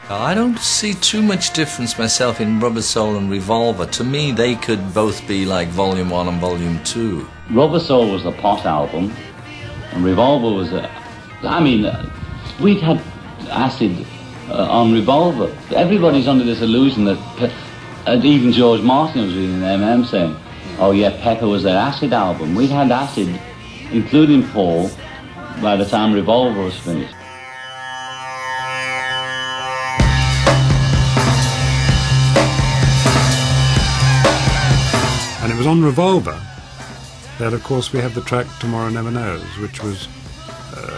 I don't see too much difference myself in Rubber Soul and Revolver. To me, they could both be like Volume 1 and Volume 2. Rubber Soul was the pot album, and Revolver was we'd had acid on Revolver. Everybody's under this illusion that, and even George Martin was reading M&M saying, oh yeah, Pepper was their acid album. We'd had acid, including Paul, by the time Revolver was finished. And it was on Revolver that, of course, we have the track Tomorrow Never Knows, which was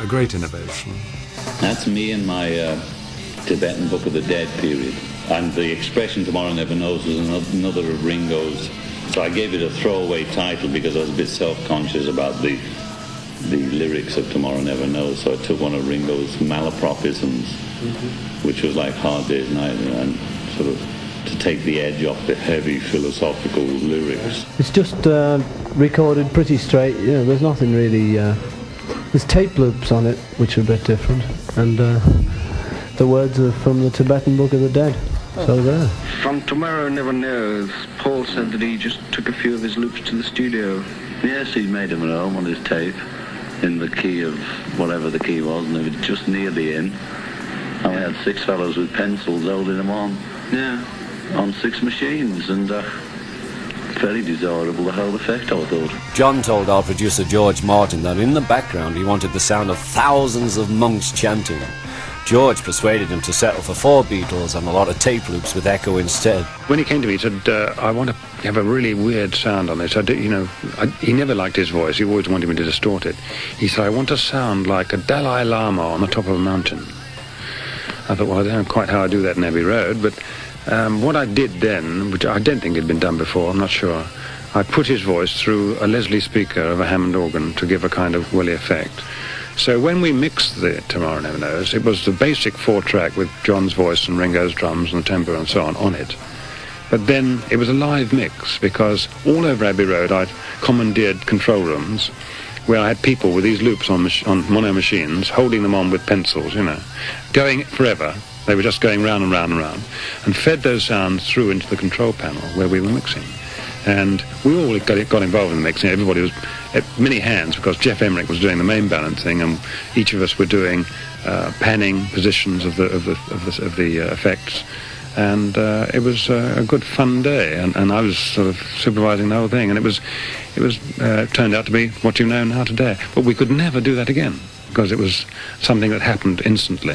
a great innovation. That's me and my Tibetan Book of the Dead period. And the expression Tomorrow Never Knows was another of Ringo's. So I gave it a throwaway title because I was a bit self-conscious about the lyrics of Tomorrow Never Knows. So I took one of Ringo's malapropisms, which was like Hard Day's Night, and sort of to take the edge off the heavy philosophical lyrics. It's just recorded pretty straight. You know, there's nothing really. There's tape loops on it, which are a bit different, and the words are from the Tibetan Book of the Dead. So there. From Tomorrow Never Knows, Paul said that he just took a few of his loops to the studio. Yes, he made them at home on his tape, in the key of whatever the key was, and it was just near the end. And we had 6 fellows with pencils holding them on. Yeah. On 6 machines, and very desirable, the whole effect, I thought. John told our producer George Martin that in the background he wanted the sound of thousands of monks chanting. George persuaded him to settle for 4 Beatles and a lot of tape loops with echo instead. When he came to me, he said, I want to have a really weird sound on this. He never liked his voice. He always wanted me to distort it. He said, I want to sound like a Dalai Lama on the top of a mountain. I thought, well, I don't know quite how I do that in Abbey Road, but what I did then, which I don't think had been done before, I'm not sure, I put his voice through a Leslie speaker of a Hammond organ to give a kind of woolly effect. So when we mixed the Tomorrow Never Knows, it was the basic 4-track with John's voice and Ringo's drums and the tempo and so on it. But then it was a live mix, because all over Abbey Road I'd commandeered control rooms where I had people with these loops on mono machines, holding them on with pencils, going forever. They were just going round and round and round, and fed those sounds through into the control panel where we were mixing. And we all got involved in the mixing. Everybody was at many hands, because Jeff Emmerich was doing the main balancing, and each of us were doing panning positions of the effects. And it was a good fun day, and I was sort of supervising the whole thing. And it was turned out to be what you know now today. But we could never do that again, because it was something that happened instantly.